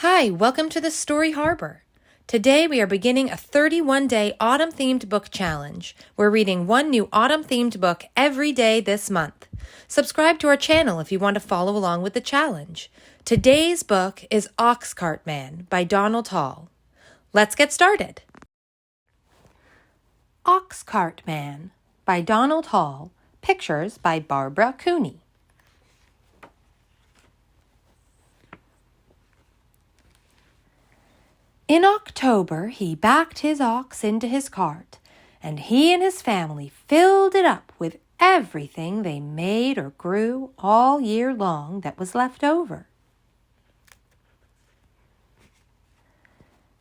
Hi, welcome to the Story Harbor. Today we are beginning a 31-day autumn-themed book challenge. We're reading one new autumn-themed book every day this month. Subscribe to our channel if you want to follow along with the challenge. Today's book is Oxcart Man by Donald Hall. Let's get started. Oxcart Man by Donald Hall. Pictures by Barbara Cooney. In October, he backed his ox into his cart, and he and his family filled it up with everything they made or grew all year long that was left over.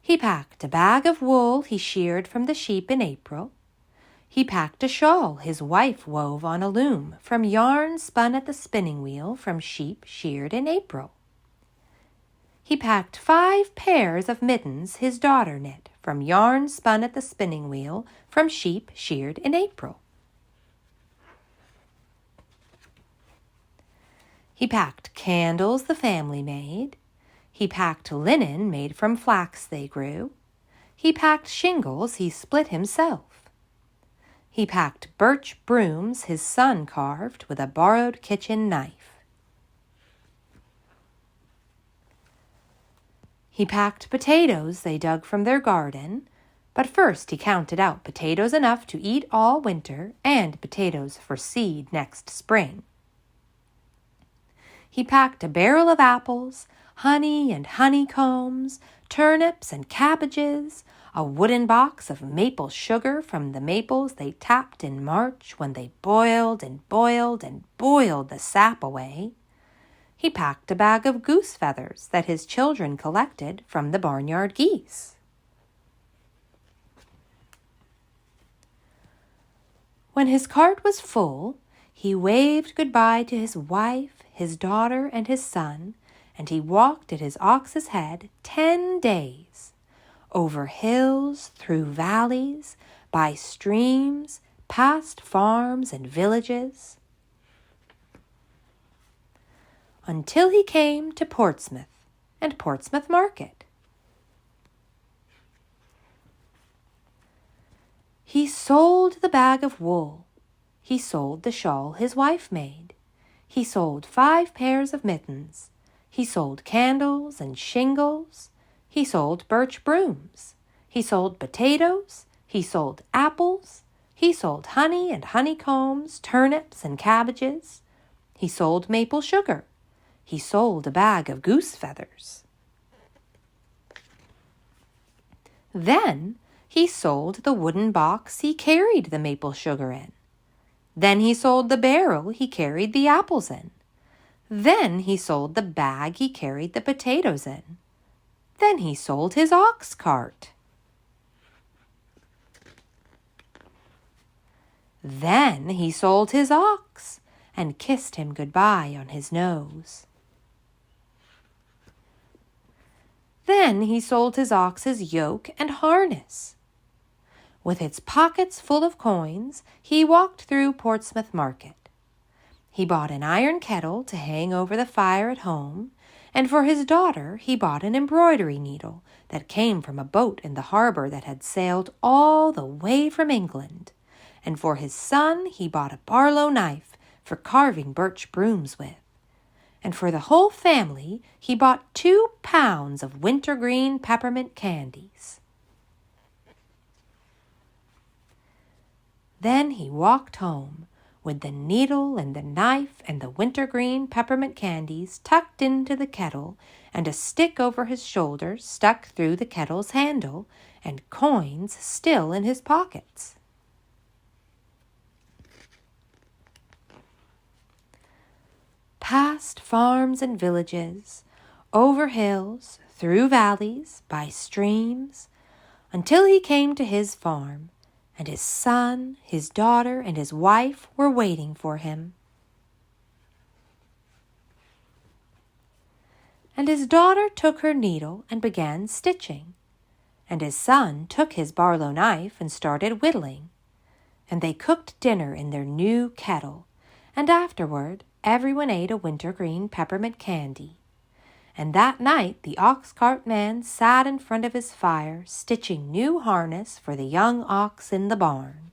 He packed a bag of wool he sheared from the sheep in April. He packed a shawl his wife wove on a loom from yarn spun at the spinning wheel from sheep sheared in April. He packed 5 pairs of mittens his daughter knit from yarn spun at the spinning wheel from sheep sheared in April. He packed candles the family made. He packed linen made from flax they grew. He packed shingles he split himself. He packed birch brooms his son carved with a borrowed kitchen knife. He packed potatoes they dug from their garden, but first he counted out potatoes enough to eat all winter and potatoes for seed next spring. He packed a barrel of apples, honey and honeycombs, turnips and cabbages, a wooden box of maple sugar from the maples they tapped in March when they boiled and boiled and boiled the sap away. He packed a bag of goose feathers that his children collected from the barnyard geese. When his cart was full, he waved goodbye to his wife, his daughter, and his son, and he walked at his ox's head 10 days, over hills, through valleys, by streams, past farms and villages, until he came to Portsmouth and Portsmouth Market. He sold the bag of wool. He sold the shawl his wife made. He sold 5 pairs of mittens. He sold candles and shingles. He sold birch brooms. He sold potatoes. He sold apples. He sold honey and honeycombs, turnips and cabbages. He sold maple sugar. He sold a bag of goose feathers. Then he sold the wooden box he carried the maple sugar in. Then he sold the barrel he carried the apples in. Then he sold the bag he carried the potatoes in. Then he sold his ox cart. Then he sold his ox and kissed him goodbye on his nose. Then he sold his ox's yoke and harness. With its pockets full of coins, he walked through Portsmouth Market. He bought an iron kettle to hang over the fire at home, and for his daughter he bought an embroidery needle that came from a boat in the harbor that had sailed all the way from England, and for his son he bought a Barlow knife for carving birch brooms with. And for the whole family, he bought 2 pounds of wintergreen peppermint candies. Then he walked home, with the needle and the knife and the wintergreen peppermint candies tucked into the kettle, and a stick over his shoulder stuck through the kettle's handle, and coins still in his pockets. Past farms and villages, over hills, through valleys, by streams, until he came to his farm, and his son, his daughter, and his wife were waiting for him. And his daughter took her needle and began stitching, and his son took his Barlow knife and started whittling, and they cooked dinner in their new kettle, and afterward everyone ate a wintergreen peppermint candy, and that night the ox-cart man sat in front of his fire, stitching new harness for the young ox in the barn.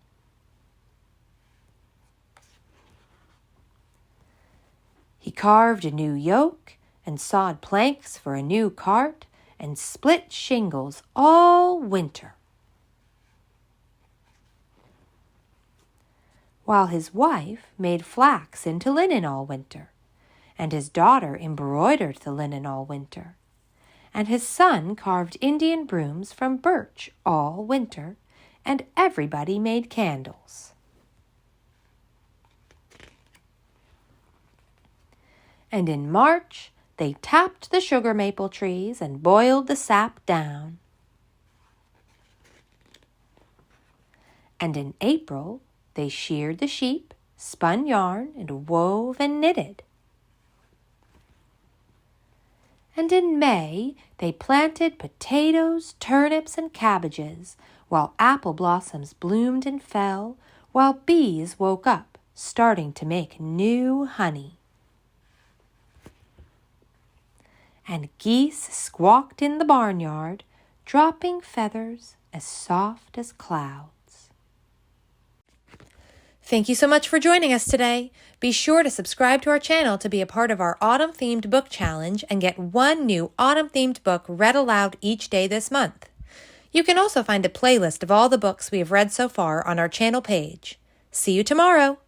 He carved a new yoke and sawed planks for a new cart and split shingles all winter. While his wife made flax into linen all winter, and his daughter embroidered the linen all winter, and his son carved Indian brooms from birch all winter, and everybody made candles. And in March they tapped the sugar maple trees and boiled the sap down. And in April they sheared the sheep, spun yarn, and wove and knitted. And in May they planted potatoes, turnips, and cabbages, while apple blossoms bloomed and fell, while bees woke up, starting to make new honey. And geese squawked in the barnyard, dropping feathers as soft as clouds. Thank you so much for joining us today. Be sure to subscribe to our channel to be a part of our autumn-themed book challenge and get one new autumn-themed book read aloud each day this month. You can also find a playlist of all the books we have read so far on our channel page. See you tomorrow!